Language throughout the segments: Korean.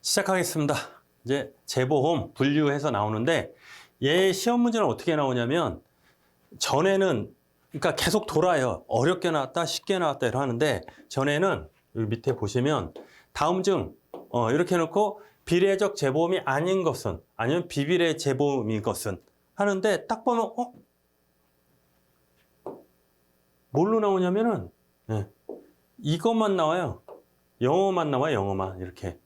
시작하겠습니다. 이제 재보험 분류해서 나오는데 얘 시험 문제는 어떻게 나오냐면 전에는 그러니까 계속 돌아요. 어렵게 나왔다, 쉽게 나왔다 이러 하는데 전에는 여기 밑에 보시면 다음 중 이렇게 해놓고 비례적 재보험이 아닌 것은 아니면 비비례 재보험인 것은 하는데 딱 보면 뭘로 나오냐면은 이것만 나와요. 영어만 나와요. 영어만 이렇게.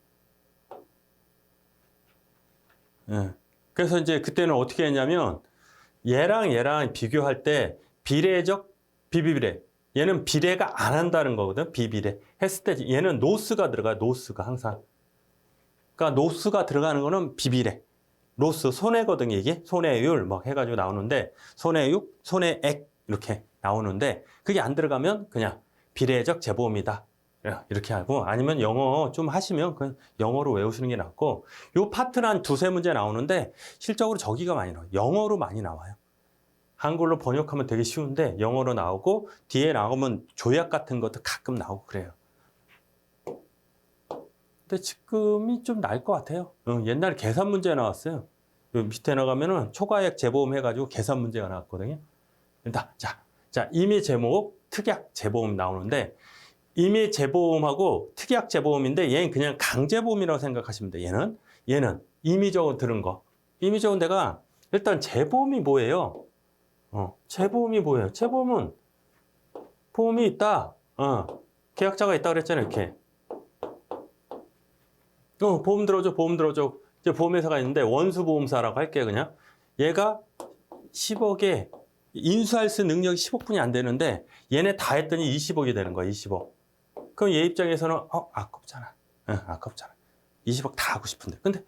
그래서 이제 그때는 어떻게 했냐면 얘랑 비교할 때 비례적 비비례 얘는 비례가 안 한다는 거거든. 비비례 했을 때 얘는 노스가 들어가요. 노스가 항상. 그러니까 노스가 들어가는 거는 비비례. 노스 손해거든요. 이게 손해율 막 해가지고 나오는데 손해율, 손해액 이렇게 나오는데 그게 안 들어가면 그냥 비례적 재보험이다. 이렇게 하고 아니면 영어 좀 하시면 그냥 영어로 외우시는 게 낫고 요 파트는 한 두세 문제 나오는데 실적으로 저기가 많이 나와요. 영어로 많이 나와요. 한글로 번역하면 되게 쉬운데 영어로 나오고 뒤에 나오면 조약 같은 것도 가끔 나오고 그래요. 근데 지금이 좀 나을 것 같아요. 옛날에 계산 문제 나왔어요. 요 밑에 나가면은 초과액 재보험 해가지고 계산 문제가 나왔거든요. 자, 임의 제목 특약 재보험 나오는데 임의 재보험하고 특약 재보험인데 얘는 그냥 강제보험이라고 생각하시면 돼요. 얘는 임의적으로 들은 거. 임의적으로 내가 일단 재보험이 뭐예요? 재보험이 뭐예요? 재보험은 보험이 있다. 계약자가 있다 그랬잖아요. 이렇게. 보험 들어줘, 보험 들어줘. 이제 보험회사가 있는데 원수보험사라고 할게요, 그냥. 얘가 10억에 인수할 수 능력이 10억뿐이 안 되는데 얘네 다 했더니 20억이 되는 거야, 20억. 그럼 얘 입장에서는 아깝잖아. 아깝잖아. 20억 다 하고 싶은데. 근데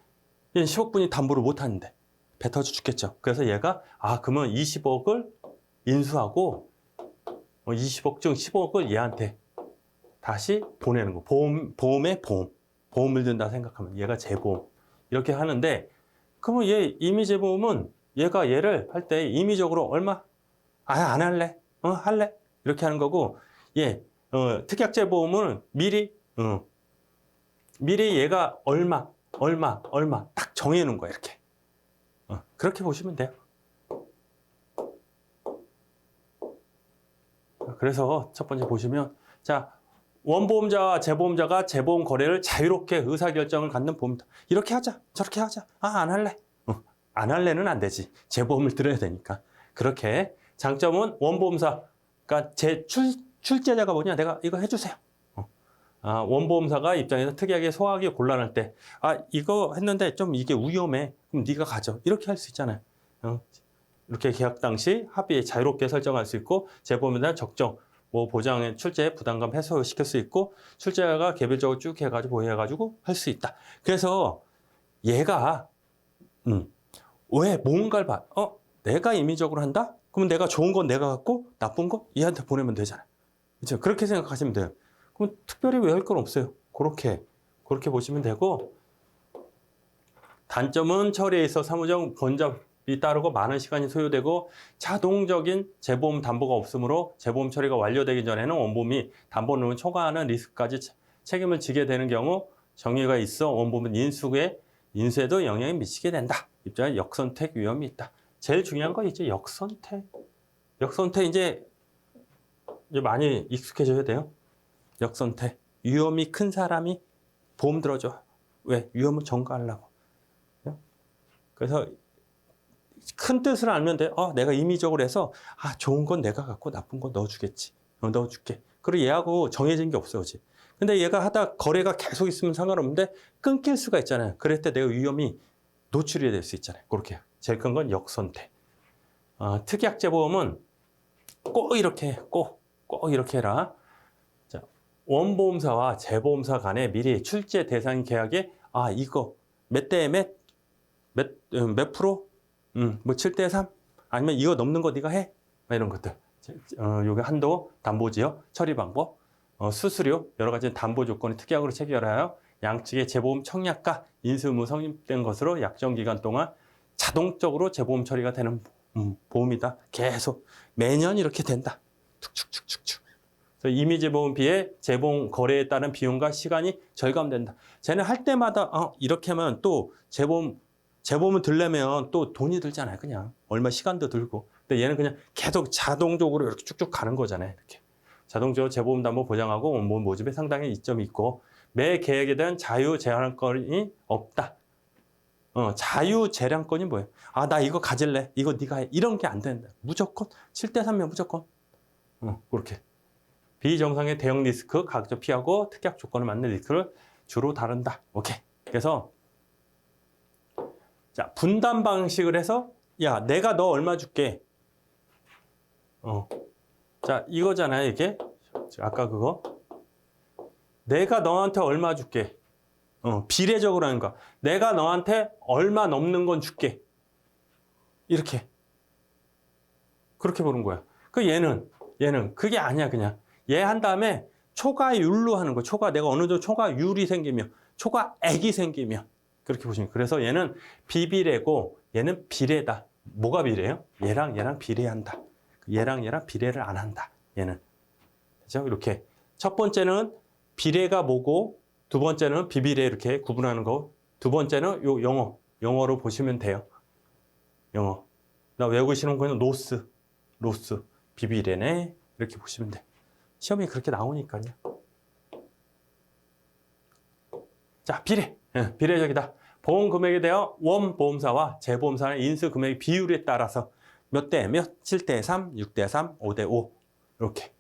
얘는 10억뿐이 담보를 못 하는데 배 터져 죽겠죠. 그래서 얘가 그러면 20억을 인수하고 20억 중 10억을 얘한테 다시 보내는 거. 보험에 보험을 든다 생각하면 얘가 재보험. 이렇게 하는데 그러면 얘 임의재보험은 얘가 얘를 할 때 임의적으로 얼마? 안 할래. 할래. 이렇게 하는 거고 얘 특약재보험은 미리 얘가 얼마 딱 정해놓은 거야 이렇게. 그렇게 보시면 돼요. 그래서 첫 번째 보시면 자 원보험자와 재보험자가 재보험 거래를 자유롭게 의사결정을 갖는 보험이다. 이렇게 하자 저렇게 하자. 안 할래. 안 할래는 안 되지. 재보험을 들어야 되니까. 그렇게 장점은 원보험사 그러니까 출제자가 뭐냐 내가 이거 해주세요. 원보험사가 입장에서 특이하게 소화하기 곤란할 때 이거 했는데 좀 이게 위험해. 그럼 네가 가져. 이렇게 할 수 있잖아요. 이렇게 계약 당시 합의에 자유롭게 설정할 수 있고 재보험에 대한 적정 보장의 출제 부담감 해소시킬 수 있고 출제자가 개별적으로 쭉 해가지고 보호해가지고 할 수 있다. 그래서 얘가 왜 뭔가를 내가 임의적으로 한다? 그럼 내가 좋은 건 내가 갖고 나쁜 거 얘한테 보내면 되잖아요. 그렇죠? 그렇게 생각하시면 돼요. 그럼 특별히 외울 건 없어요. 그렇게 보시면 되고 단점은 처리에 있어 사무적 번잡이 따르고 많은 시간이 소요되고 자동적인 재보험 담보가 없으므로 재보험 처리가 완료되기 전에는 원보험이 담보를 초과하는 리스크까지 책임을 지게 되는 경우 정의가 있어 원보험 인수에도 영향이 미치게 된다. 입장에 역선택 위험이 있다. 제일 중요한 건 이제 역선택 이제 많이 익숙해져야 돼요. 역선택. 위험이 큰 사람이 보험 들어줘. 왜? 위험을 전가하려고. 그래서 큰 뜻을 알면 돼. 내가 임의적으로 해서 좋은 건 내가 갖고 나쁜 건 넣어주겠지. 넣어줄게. 그리고 얘하고 정해진 게 없어요. 그치? 근데 얘가 하다 거래가 계속 있으면 상관없는데 끊길 수가 있잖아요. 그럴 때 내가 위험이 노출이 될 수 있잖아요. 그렇게. 제일 큰 건 역선택. 특약재보험은 꼭 이렇게 해라. 자, 원보험사와 재보험사 간에 미리 출제 대상 계약에 이거 몇 대 몇 프로? 뭐 7대 3? 아니면 이거 넘는 거 네가 해? 이런 것들. 요게 한도, 담보지역, 처리 방법, 수수료, 여러 가지 담보 조건이 특약으로 체결하여 양측의 재보험 청약과 인수 의무 성립된 것으로 약정 기간 동안 자동적으로 재보험 처리가 되는 보험이다. 계속 매년 이렇게 된다. 축축축축축. 그래서 임의재보험 비에 재보험 거래에 따른 비용과 시간이 절감된다. 쟤는 할 때마다 이렇게 하면 또 재보험을 들려면 또 돈이 들잖아요. 그냥 얼마 시간도 들고. 근데 얘는 그냥 계속 자동적으로 이렇게 쭉쭉 가는 거잖아요. 이렇게 자동적으로 재보험 담보 보장하고 원본 모집에 상당히 이점이 있고 매 계획에 대한 자유 제한권이 없다. 자유 재량권이 뭐예요? 나 이거 가질래. 이거 네가 해. 이런 게 안 된다. 무조건 7대3면 무조건. 그렇게. 비정상의 대형 리스크 가급적 피하고 특약 조건을 맞는 리스크를 주로 다룬다. 오케이. 그래서 자, 분담 방식을 해서 야, 내가 너 얼마 줄게. 자, 이거잖아요, 이게. 아까 그거. 내가 너한테 얼마 줄게. 비례적으로 하는 거야. 내가 너한테 얼마 넘는 건 줄게. 이렇게. 그렇게 보는 거야. 얘는 그게 아니야, 그냥. 얘 한 다음에 초과율로 하는 거야. 내가 어느 정도 초과율이 생기면, 초과액이 생기면. 그렇게 보시면. 그래서 얘는 비비례고, 얘는 비례다. 뭐가 비례예요? 얘랑 비례한다. 얘랑 비례를 안 한다. 얘는. 그죠? 이렇게. 첫 번째는 비례가 뭐고, 두 번째는 비비례 이렇게 구분하는 거. 두 번째는 요 영어로 보시면 돼요. 영어. 나 외우시는 거는 로스, 비비례네. 이렇게 보시면 돼. 시험이 그렇게 나오니까요. 자, 비례적이다. 보험 금액에 대하여 원보험사와 재보험사의 인수 금액 비율에 따라서 몇 대 몇, 7대3, 6대3, 5대5 이렇게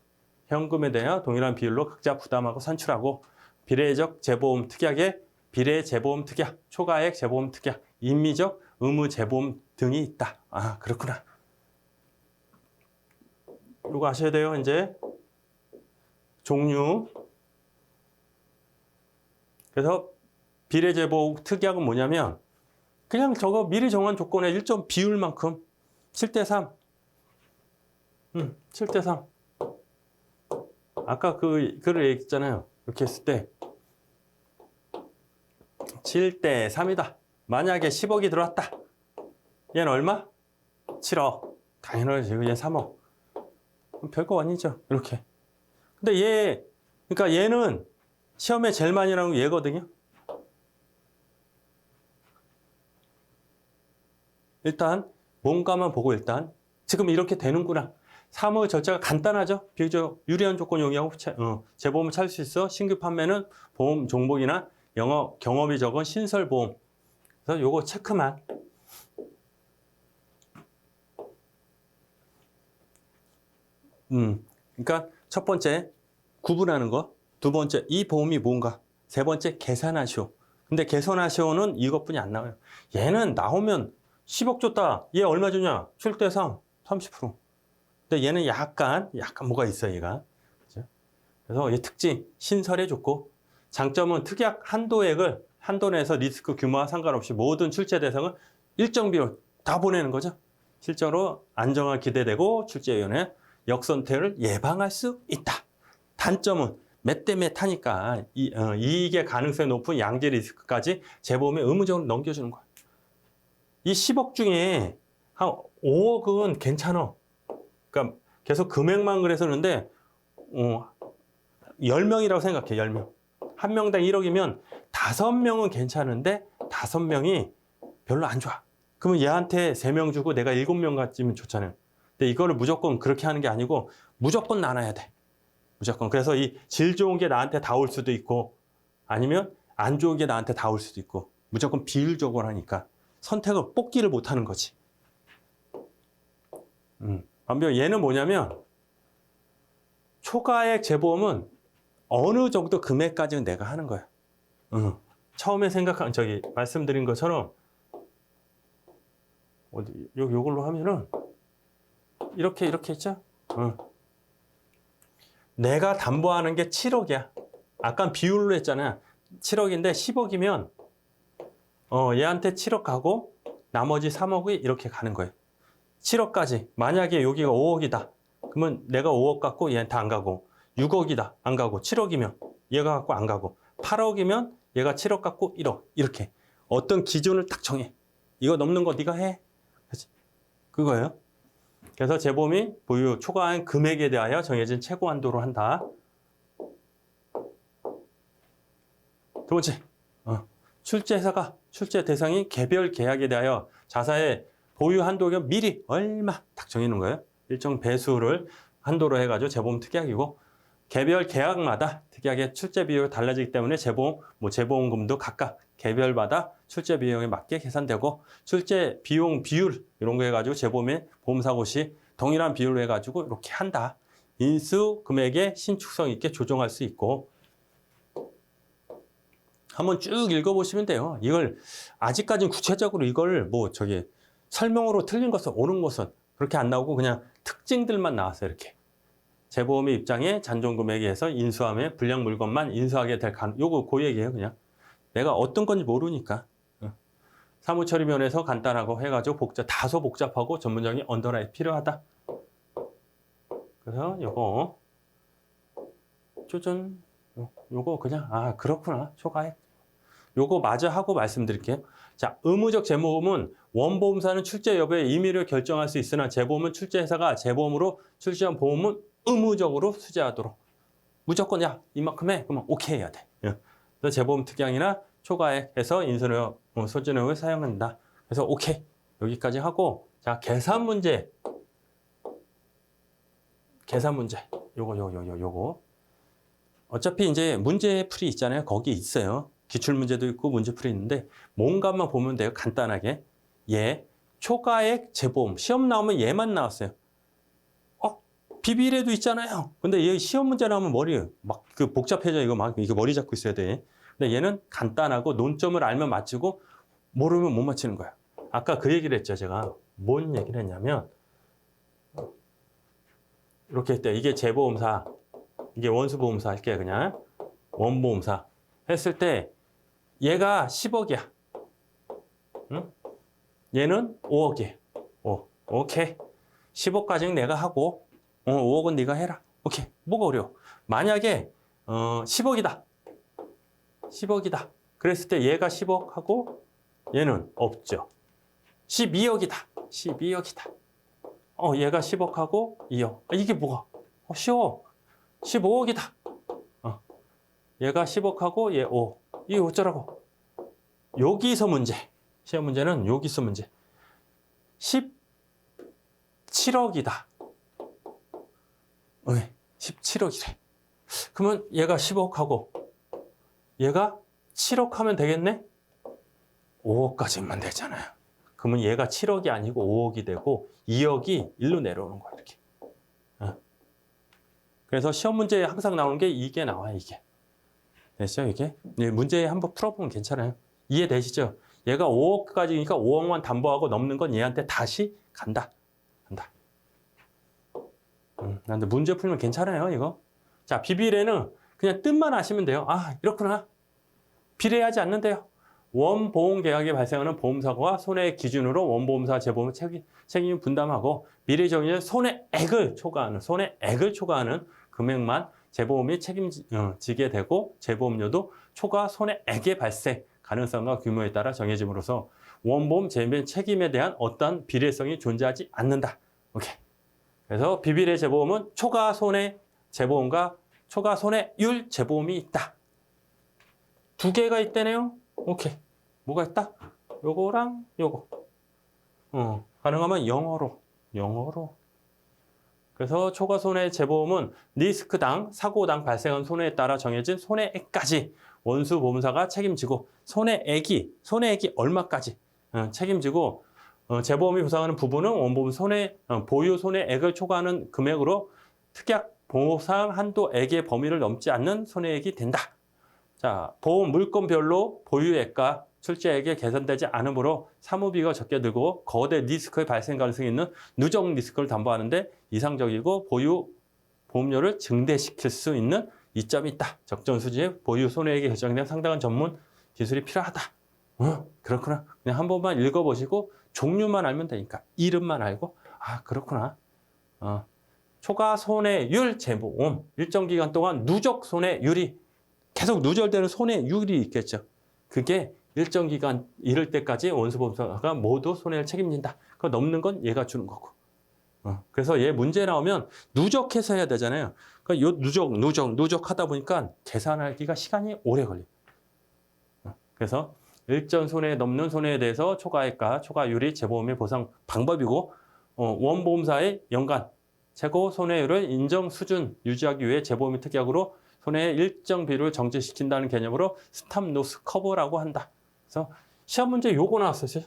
현금에 대하여 동일한 비율로 각자 부담하고 산출하고 비례적 재보험 특약에 비례 재보험 특약, 초과액 재보험 특약, 임의적 의무 재보험 등이 있다. 그렇구나. 이거 아셔야 돼요. 이제 종류. 그래서 비례 재보험 특약은 뭐냐면 그냥 저거 미리 정한 조건의 일정 비율만큼 7대3. 7대3. 아까 그 글을 얘기했잖아요. 이렇게 했을 때 7대3이다. 만약에 10억이 들어왔다. 얘는 얼마? 7억. 당연하지. 얘는 3억. 별거 아니죠. 이렇게. 근데 그러니까 얘는 시험에 제일 많이 나오는 게 얘거든요. 일단 뭔가만 보고 일단 지금 이렇게 되는구나. 사무의 절차가 간단하죠. 비교적 유리한 조건 용이하고 재보험을 찾을 수 있어. 신규 판매는 보험 종목이나 경험이 적은 신설보험. 그래서 요거 체크만. 그러니까 첫 번째 구분하는 거. 두 번째 이 보험이 뭔가. 세 번째 계산하시오. 근데 계산하시오는 이것뿐이 안 나와요. 얘는 나오면 10억 줬다. 얘 얼마 주냐? 7대3, 30%. 근데 얘는 약간 뭐가 있어, 얘가. 그죠? 그래서 이 특징, 신설해 줬고, 장점은 특약 한도액을 한도 내에서 리스크 규모와 상관없이 모든 출제 대상을 일정 비율 다 보내는 거죠. 실제로 안정화 기대되고 출제위원회 역선택을 예방할 수 있다. 단점은 몇 대 몇 하니까 이익의 가능성이 높은 양질 리스크까지 재보험에 의무적으로 넘겨주는 거야. 이 10억 중에 한 5억은 괜찮아. 그러니까 계속 금액만 그래서 그러는데 10명이라고 생각해. 10명. 한 명당 1억이면 5명은 괜찮은데 5명이 별로 안 좋아. 그러면 얘한테 3명 주고 내가 7명 가지면 좋잖아요. 근데 이거를 무조건 그렇게 하는 게 아니고 무조건 나눠야 돼. 무조건. 그래서 이 질 좋은 게 나한테 다 올 수도 있고 아니면 안 좋은 게 나한테 다 올 수도 있고 무조건 비율적으로 하니까 선택을 뽑기를 못 하는 거지. 반면 얘는 뭐냐면 초과액 재보험은 어느 정도 금액까지는 내가 하는 거야. 처음에 말씀드린 것처럼 요걸로 하면은 이렇게 했죠? 내가 담보하는 게 7억이야. 아까 비율로 했잖아. 7억인데 10억이면 얘한테 7억 가고 나머지 3억이 이렇게 가는 거예요. 7억까지. 만약에 여기가 5억이다. 그러면 내가 5억 갖고 얘한테 안 가고 6억이다. 안 가고 7억이면 얘가 갖고 안 가고 8억이면 얘가 7억 갖고 1억. 이렇게. 어떤 기준을 딱 정해. 이거 넘는 거 네가 해. 그치? 그거예요. 그래서 재보험이 보유 초과한 금액에 대하여 정해진 최고 한도로 한다. 두 번째, 출제회사가 출제 대상이 개별 계약에 대하여 자사의 보유 한도가 미리 얼마 딱 정해놓은 거예요. 일정 배수를 한도로 해가지고 재보험 특약이고 개별 계약마다 특약의 출제 비율이 달라지기 때문에 재보험금도 각각 개별마다 출제 비용에 맞게 계산되고 출제 비용 비율 이런 거 해가지고 재보험의 보험사고 시 동일한 비율로 해가지고 이렇게 한다. 인수 금액에 신축성 있게 조정할 수 있고 한번 쭉 읽어보시면 돼요. 이걸 아직까지는 구체적으로 이걸 설명으로 틀린 것은 옳은 것은 그렇게 안 나오고 그냥 특징들만 나왔어요. 이렇게 재보험의 입장에 잔존금액에 의해서 인수함에 불량 물건만 인수하게 될 요거 그 얘기예요. 그냥 내가 어떤 건지 모르니까 사무처리 면에서 간단하고 해가지고 다소 복잡하고 전문적인 언더라인이 필요하다. 그래서 요거 쪼전 요거 그냥 그렇구나 초과액 요거 마저 하고 말씀드릴게요. 자, 의무적 재보험은 원보험사는 출제 여부의 임의를 결정할 수 있으나 재보험은 출제회사가 재보험으로 출시한 보험은 의무적으로 수재하도록 무조건 이만큼 해 그러면 오케이 해야 돼. 그래서 재보험 특약이나 초과액해서 인수료 소진후에 사용한다. 그래서 오케이 여기까지 하고 자 계산 문제 요거 어차피 이제 문제풀이 있잖아요. 거기 있어요. 기출문제도 있고 문제풀이 있는데 뭔가만 보면 돼요. 간단하게 초과액 재보험 시험 나오면 얘만 나왔어요. 비비례도 있잖아요. 근데 얘 시험 문제 나오면 머리 복잡해져. 이거 머리 잡고 있어야 돼. 근데 얘는 간단하고 논점을 알면 맞히고 모르면 못 맞히는 거야. 아까 그 얘기를 했죠. 제가 뭔 얘기를 했냐면 이렇게 했대요. 이게 재보험사, 이게 원수보험사 할게요. 그냥 원보험사 했을 때 얘가 10억이야. 응? 얘는 5억이에요. 오케이. 10억까지는 내가 하고 5억은 네가 해라. 오케이. 뭐가 어려워? 만약에 10억이다. 그랬을 때 얘가 10억 하고 얘는 없죠. 12억이다. 얘가 10억 하고 2억. 이게 뭐가? 쉬워. 15억이다. 얘가 10억 하고 얘 5. 이게 어쩌라고? 여기서 문제. 시험 문제는 여기서 문제. 17억이다. 17억이래. 그러면 얘가 10억 하고 얘가 7억 하면 되겠네? 5억까지만 되잖아요. 그러면 얘가 7억이 아니고 5억이 되고 2억이 일로 내려오는 거야. 이렇게. 그래서 시험 문제에 항상 나오는 게 이게 나와요. 이게. 됐죠? 이게? 문제 한번 풀어보면 괜찮아요. 이해되시죠? 얘가 5억까지니까 5억만 담보하고 넘는 건 얘한테 다시 간다. 근데 문제 풀면 괜찮아요, 이거. 자, 비비례는 그냥 뜻만 아시면 돼요. 이렇구나. 비례하지 않는데요. 원보험계약에 발생하는 보험사고와 손해액 기준으로 원보험사 재보험 책임을 분담하고 미래적인 손해액을 초과하는 금액만 재보험이 책임지게 되고 재보험료도 초과 손해액의 발생 가능성과 규모에 따라 정해짐으로써 원보험 재보험 책임에 대한 어떠한 비례성이 존재하지 않는다. 오케이. 그래서 비비례 재보험은 초과 손해 재보험과 초과 손해율 재보험이 있다. 두 개가 있다네요. 오케이. 뭐가 있다? 요거랑 요거. 가능하면 영어로. 그래서 초과 손해 재보험은 리스크당, 사고당 발생한 손해에 따라 정해진 손해액까지 원수 보험사가 책임지고 손해액이 얼마까지 책임지고 재보험이 보상하는 부분은 원보험 보유 손해액을 초과하는 금액으로 특약 보상 한도액의 범위를 넘지 않는 손해액이 된다. 자, 보험 물건별로 보유액과 출제액이 계산되지 않으므로 사무비가 적게 들고 거대 리스크의 발생 가능성이 있는 누적 리스크를 담보하는데 이상적이고 보유 보험료를 증대시킬 수 있는 이점이 있다. 적정 수준의 보유 손해액이 결정된 상당한 전문 기술이 필요하다. 그렇구나. 그냥 한 번만 읽어보시고 종류만 알면 되니까 이름만 알고 그렇구나. 초과 손해율 재보험 일정 기간 동안 누적 손해율이 계속 누적되는 손해율이 있겠죠. 그게 일정 기간 이를 때까지 원수보험사가 모두 손해를 책임진다. 그거 넘는 건 얘가 주는 거고. 그래서 얘 문제 나오면 누적해서 해야 되잖아요. 그러니까 요 누적 하다 보니까 계산하기가 시간이 오래 걸려요. 그래서 일정 손해 넘는 손해에 대해서 초과액과 초과율이 재보험의 보상 방법이고 원보험사의 연간 최고 손해율을 인정 수준 유지하기 위해 재보험이 특약으로 손해의 일정 비율을 정지시킨다는 개념으로 스탑로스 커버라고 한다. 그래서 시험 문제 요거 나왔었어요.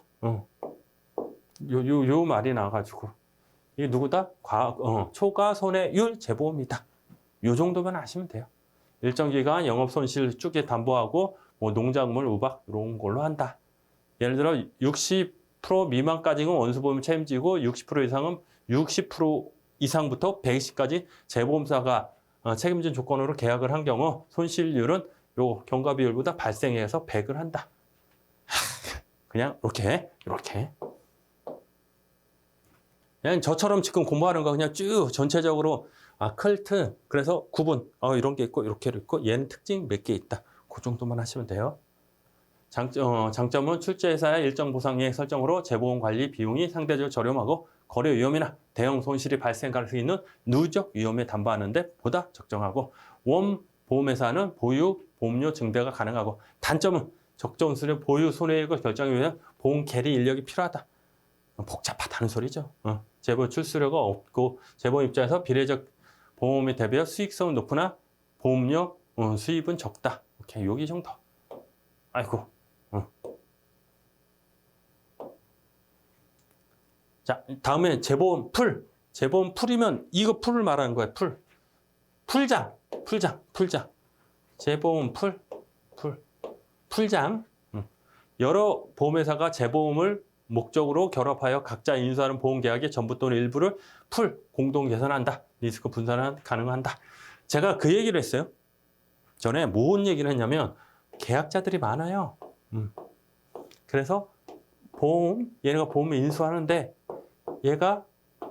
요 말이 나와가지고 이게 누구다? 초과 손해율 재보험이다. 요 정도만 아시면 돼요. 일정 기간 영업 손실 쭉게 담보하고 뭐 농작물 우박 이런 걸로 한다. 예를 들어 60% 미만까지는 원수보험 책임지고 60% 이상은 60% 이상부터 120까지 재보험사가 책임진 조건으로 계약을 한 경우 손실률은 요 경과비율보다 발생해서 100을 한다. 그냥 이렇게. 그냥 저처럼 지금 공부하는 거 그냥 쭉 전체적으로 컬트 그래서 구분 이런 게 있고 이렇게 있고 얘는 특징 몇 개 있다. 그 정도만 하시면 돼요. 장점은 출제회사의 일정 보상액 설정으로 재보험 관리 비용이 상대적으로 저렴하고 거래 위험이나 대형 손실이 발생할 수 있는 누적 위험에 담보하는 데 보다 적정하고 원 보험회사는 보유 보험료 증대가 가능하고 단점은 적정 수준의 보유 손해액을 결정하기 위해 보험 계리 인력이 필요하다. 복잡하다는 소리죠. 재보험 출수료가 없고 재보험 입장에서 비례적 보험에 대비해 수익성은 높으나 보험료 수입은 적다. 오케이, 여기 정도. 아이고. 자, 다음에 재보험 풀. 재보험 풀이면 이거 풀을 말하는 거야. 풀장. 재보험 풀장. 여러 보험회사가 재보험을 목적으로 결합하여 각자 인수하는 보험계약의 전부 또는 일부를 공동 계산한다. 리스크 분산은 가능한다. 제가 그 얘기를 했어요. 전에 뭔 얘기를 했냐면 계약자들이 많아요. 그래서 얘네가 보험을 인수하는데 얘가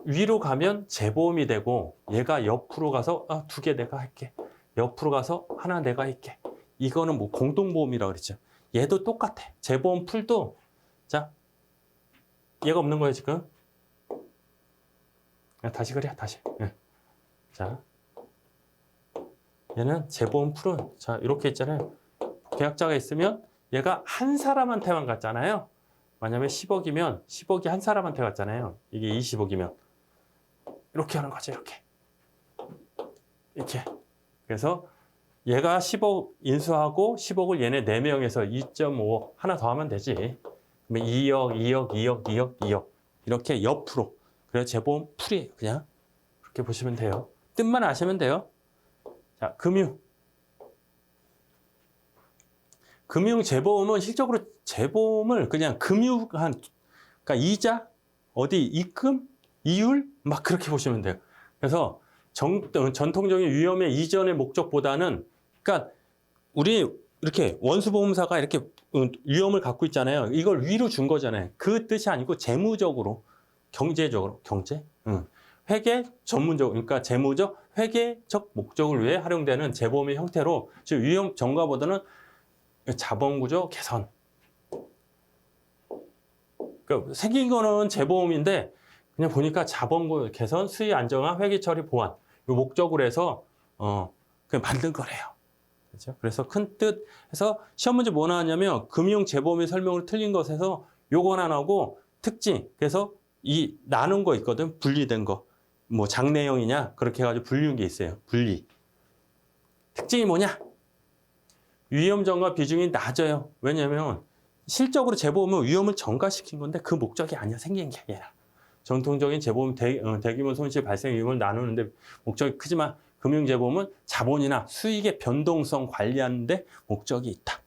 위로 가면 재보험이 되고 얘가 옆으로 가서 2개 내가 할게. 옆으로 가서 하나 내가 할게. 이거는 뭐 공동보험이라고 그랬죠. 얘도 똑같아. 재보험 풀도 자 얘가 없는 거예요 지금. 다시 그래 다시. 자 얘는 재보험 풀은 자 이렇게 있잖아요. 계약자가 있으면 얘가 한 사람한테만 갔잖아요. 만약에 10억이면 10억이 한 사람한테 갔잖아요. 이게 20억이면 이렇게 하는 거죠. 이렇게. 그래서 얘가 10억 인수하고 10억을 얘네 4명에서 2.5 하나 더 하면 되지. 그러면 2억 이렇게 옆으로. 그래서 재보험 풀이에요. 그냥 그렇게 보시면 돼요. 뜻만 아시면 돼요. 자, 금융 재보험은 실적으로 재보험을 그냥 그러니까 이자, 어디 입금, 이율 막 그렇게 보시면 돼요. 그래서 전통적인 위험의 이전의 목적보다는 그러니까 우리 이렇게 원수보험사가 이렇게 위험을 갖고 있잖아요. 이걸 위로 준 거잖아요. 그 뜻이 아니고 재무적으로, 경제적으로, 회계 전문적으로, 그러니까 재무적, 회계적 목적을 위해 활용되는 재보험의 형태로 즉 위험 전가보다는 자본구조 개선. 그러니까 생긴 거는 재보험인데 그냥 보니까 자본구조 개선, 수익 안정화, 회계 처리 보완 이 목적으로 해서 그냥 만든 거래요. 그렇죠? 그래서 큰 뜻에서 시험 문제 뭐 나왔냐면 금융 재보험의 설명을 틀린 것에서 요건 안 하고 특징. 그래서 이 나눈 거 있거든. 분리된 거. 뭐 장래형이냐 그렇게 해가지고 분리한 게 있어요. 분리. 특징이 뭐냐? 위험 전가 비중이 낮아요. 왜냐면 실적으로 재보험은 위험을 전가시킨 건데 그 목적이 아니야. 생긴 게 아니라. 전통적인 재보험 대규모 손실 발생 위험을 나누는데 목적이 크지만 금융재보험은 자본이나 수익의 변동성 관리하는 데 목적이 있다.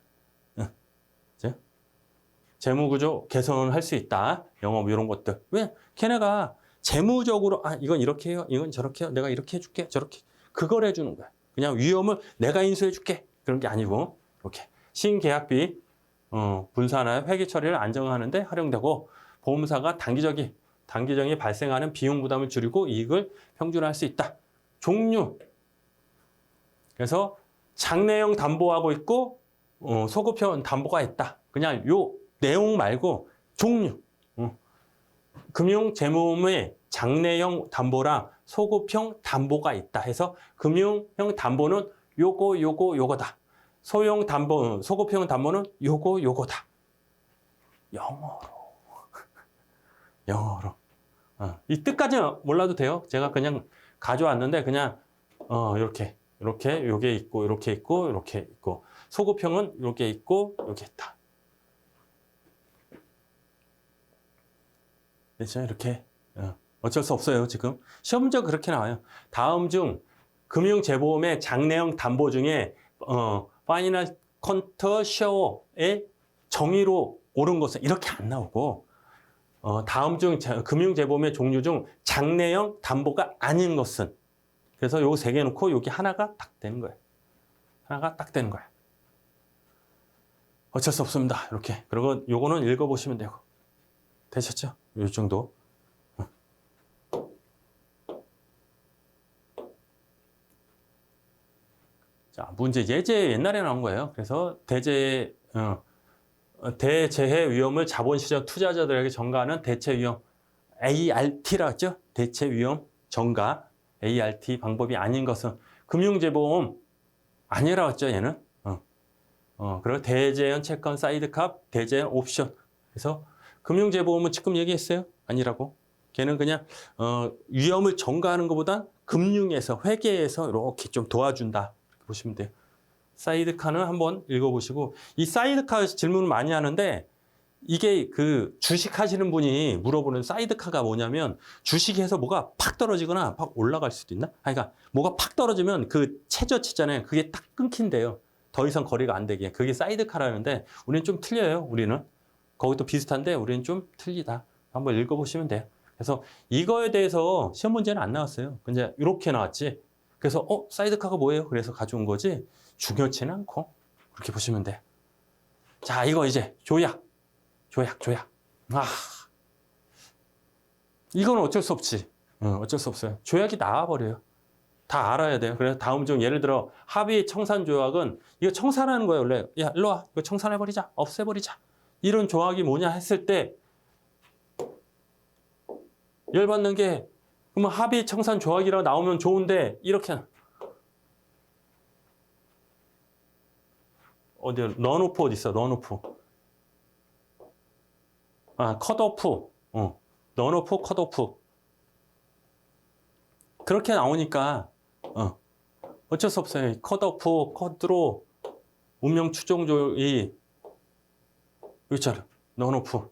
재무구조 개선을 할 수 있다. 영업 이런 것들. 왜? 걔네가 재무적으로 이건 이렇게 해요. 이건 저렇게 해요. 내가 이렇게 해줄게. 저렇게. 그걸 해주는 거야. 그냥 위험을 내가 인수해줄게. 그런 게 아니고 이렇게 신계약비 분산하여 회계 처리를 안정하는 데 활용되고 보험사가 단기적인 발생하는 비용 부담을 줄이고 이익을 평준화할 수 있다. 종류. 그래서 장래형 담보하고 있고 소급형 담보가 있다. 그냥 요 내용 말고 종류. 금융 재보험의 장래형 담보랑 소급형 담보가 있다 해서 금융형 담보는 요거다. 소형 담보, 소급형 담보는 요거다. 영어로. 영어로. 이 뜻까지는 몰라도 돼요. 제가 그냥 가져왔는데 그냥 이렇게 요게 있고 이렇게 있고 이렇게 있고 소급형은 요게 있고 요게 있다. 그렇죠? 이렇게 어쩔 수 없어요. 지금 시험 문제가 그렇게 나와요. 다음 중 금융재보험의 장래형 담보 중에 파이널 컨터 셔어의 정의로 옳은 것은 이렇게 안 나오고 다음 중 금융재보험의 종류 중 장래형 담보가 아닌 것은 그래서 요거 3개 놓고 여기 하나가 딱 되는 거예요. 하나가 딱 되는 거예요. 어쩔 수 없습니다. 이렇게. 그리고 요거는 읽어보시면 되고. 되셨죠? 요 정도. 자, 문제 예제 옛날에 나온 거예요. 그래서 대재해 위험을 자본시장 투자자들에게 전가하는 대체 위험 ART라고 했죠? 대체 위험 전가 ART 방법이 아닌 것은 금융재보험 아니라고 했죠, 얘는. 그리고 대제한 채권 사이드캅, 대제한 옵션. 그래서 금융재보험은 지금 얘기했어요? 아니라고. 걔는 그냥 위험을 전가하는 것보다 금융에서, 회계에서 이렇게 좀 도와준다. 이렇게 보시면 돼요. 사이드카는 한번 읽어보시고, 이 사이드카 질문을 많이 하는데, 이게 그 주식하시는 분이 물어보는 사이드카가 뭐냐면, 주식에서 뭐가 팍 떨어지거나 팍 올라갈 수도 있나? 그러니까 뭐가 팍 떨어지면 그 최저치잖아요. 그게 딱 끊긴대요. 더 이상 거래가 안 되게. 그게 사이드카라는데, 우리는 좀 틀려요. 우리는. 거기도 비슷한데, 우리는 좀 틀리다. 한번 읽어보시면 돼요. 그래서 이거에 대해서 시험 문제는 안 나왔어요. 근데 이렇게 나왔지. 그래서 사이드카가 뭐예요? 그래서 가져온 거지. 중요치는 않고 그렇게 보시면 돼요. 자, 이거 이제 조약. 이건 어쩔 수 없지. 어쩔 수 없어요. 조약이 나와버려요. 다 알아야 돼요. 그래서 다음 중 예를 들어 합의 청산 조약은 이거 청산하는 거예요. 원래 야 일로 와. 이거 청산해버리자. 없애버리자. 이런 조약이 뭐냐 했을 때 열받는 게 그러면 합의 청산 조약이라고 나오면 좋은데 이렇게 어디 런오프 어디 있어? 런오프. 컷오프. 런오프, 컷오프. 그렇게 나오니까 어쩔 수 없어요. 컷오프, 컷으로 운명 추종조이 있잖아. 런오프.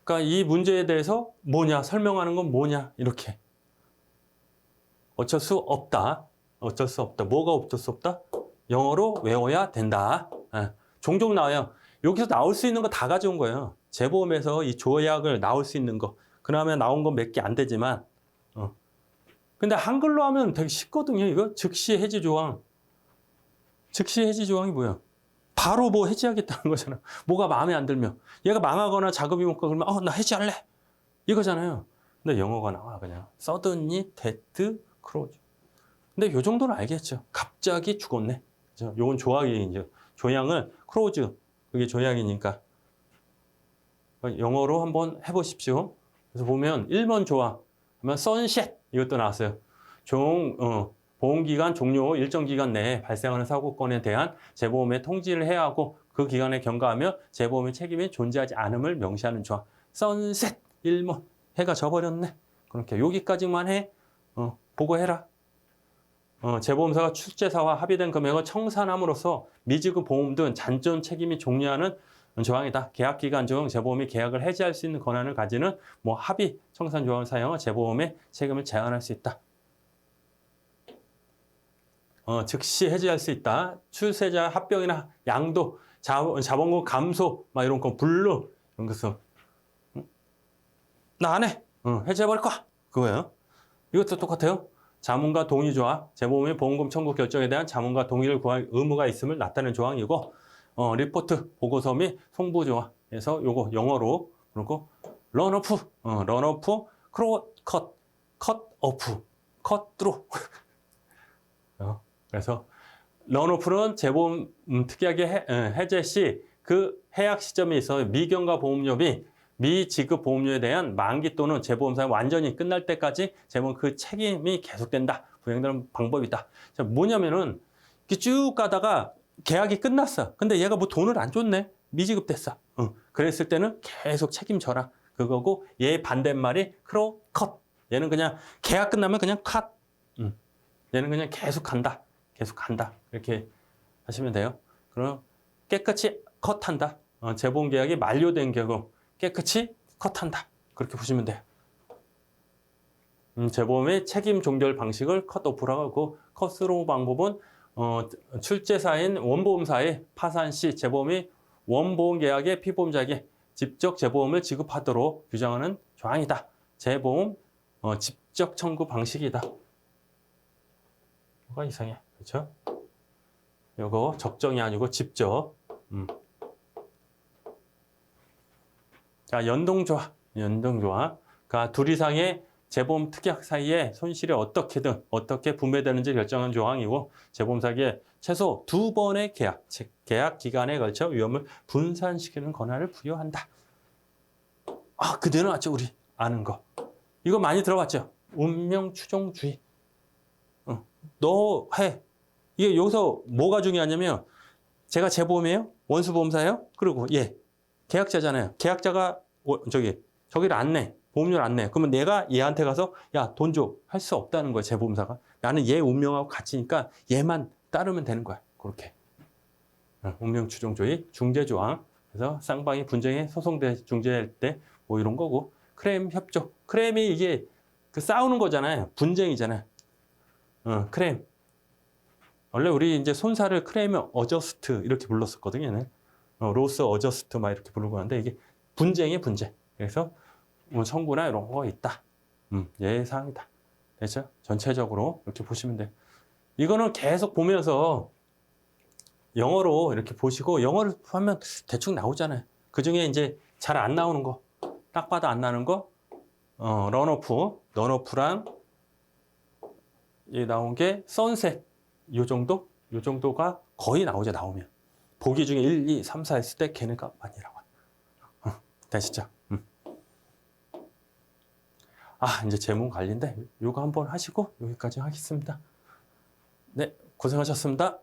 그러니까 이 문제에 대해서 뭐냐, 설명하는 건 뭐냐, 이렇게. 어쩔 수 없다. 어쩔 수 없다. 뭐가 어쩔 수 없다? 영어로 외워야 된다. 종종 나와요. 여기서 나올 수 있는 거 다 가져온 거예요. 재보험에서 이 조약을 나올 수 있는 거. 그나마 나온 건 몇 개 안 되지만. 근데 한글로 하면 되게 쉽거든요. 이거 즉시 해지 조항. 즉시 해지 조항이 뭐야? 바로 뭐 해지하겠다는 거잖아. 뭐가 마음에 안 들면. 얘가 망하거나 자금이 못 가 그러면 나 해지할래. 이거잖아요. 근데 영어가 나와 그냥. suddenly death close. 근데 요 정도는 알겠죠. 갑자기 죽었네. 그죠? 요건 조약이 이제 조약을 close. 그게 조약이니까. 영어로 한번 해보십시오. 그래서 보면 1번 조항. 그러면 sunset 이것도 나왔어요. 보험기간 종료 후 일정 기간 내에 발생하는 사고건에 대한 재보험의 통지를 해야 하고 그 기간에 경과하며 재보험의 책임이 존재하지 않음을 명시하는 조항. 선셋 1번. 해가 져버렸네. 그렇게 여기까지만 해. 보고해라. 재보험사가 출제사와 합의된 금액을 청산함으로써 미지급 보험 등 잔존 책임이 종료하는 조항이다. 계약기간 중 재보험이 계약을 해지할 수 있는 권한을 가지는 합의 청산 조항을 사용해 재보험의 책임을 제한할 수 있다. 즉시 해지할 수 있다. 출세자 합병이나 양도, 자본금 감소, 이런 거, 불루, 이런 것은. 나 안 해. 해지해버릴 거야. 그거예요. 이것도 똑같아요. 자문과 동의 조항, 재보험의 보험금 청구 결정에 대한 자문과 동의를 구할 의무가 있음을 나타내는 조항이고, 리포트, 보고서 및 송부 조항에서 요거 영어로, 그리고 런오프, 컷오프, 컷드로. 그래서 런오프는 재보험 특약의 해제 시 그 해약 시점에 있어 미경과 보험료비 미지급 보험료에 대한 만기 또는 재보험사가 완전히 끝날 때까지 재보험 그 책임이 계속된다. 부행되는 방법이다. 자, 뭐냐면은 이렇게 쭉 가다가 계약이 끝났어. 근데 얘가 뭐 돈을 안 줬네. 미지급됐어. 그랬을 때는 계속 책임져라. 그거고 얘 반대말이 크로 컷. 얘는 그냥 계약 끝나면 그냥 컷. 얘는 그냥 계속 간다. 계속 간다. 이렇게 하시면 돼요. 그럼 깨끗이 컷한다. 재보험 계약이 만료된 경우 깨끗이 컷한다. 그렇게 보시면 돼요. 재보험의 책임 종결 방식을 컷오프라고 하고 컷스로우 방법은 출제사인 원보험사의 파산 시 재보험이 원보험 계약의 피보험자에게 직접 재보험을 지급하도록 규정하는 조항이다. 재보험 직접 청구 방식이다. 뭐가 이상해. 그렇죠? 요거 적정이 아니고 직접. 자, 연동조합. 그러니까 둘 이상의 재보험 특약 사이에 손실이 어떻게 분배되는지 결정한 조항이고 재보험사에게 최소 2번의 계약, 즉 계약 기간에 걸쳐 위험을 분산시키는 권한을 부여한다. 아, 그대로 맞죠? 우리 아는 거. 이거 많이 들어봤죠? 운명 추종주의. 너 해. 이게 여기서 뭐가 중요하냐면 제가 재보험이에요? 원수보험사예요? 그리고 계약자잖아요. 계약자가 저기를 안 내. 보험료를 안 내. 그러면 내가 얘한테 가서 야, 돈 줘. 할 수 없다는 거야, 재보험사가. 나는 얘 운명하고 같이니까 얘만 따르면 되는 거야. 그렇게. 운명 추종주의, 중재조항. 그래서 쌍방이 분쟁에 소송대 중재할 때 뭐 이런 거고. 크레임 협조. 크레임이 이게 그 싸우는 거잖아요. 분쟁이잖아요. 크레임. 원래 우리 이제 손사를 크레임 어저스트 이렇게 불렀었거든요. 로스 어저스트 막 이렇게 부르고 하는데 이게 분쟁이 분쟁. 그래서 뭐 청구나 이런 거 있다. 예사항이다. 됐죠? 전체적으로 이렇게 보시면 돼요. 이거는 계속 보면서 영어로 이렇게 보시고 영어를 하면 대충 나오잖아요. 그 중에 이제 잘 안 나오는 거, 딱 봐도 안 나는 거, 런오프랑 나온 게 선셋. 요 정도가 거의 나오죠, 나오면. 보기 중에 1, 2, 3, 4 했을 때 걔네가 많이 나와. 되시죠? 이제 재무 관리인데 요거 한번 하시고 여기까지 하겠습니다. 네, 고생하셨습니다.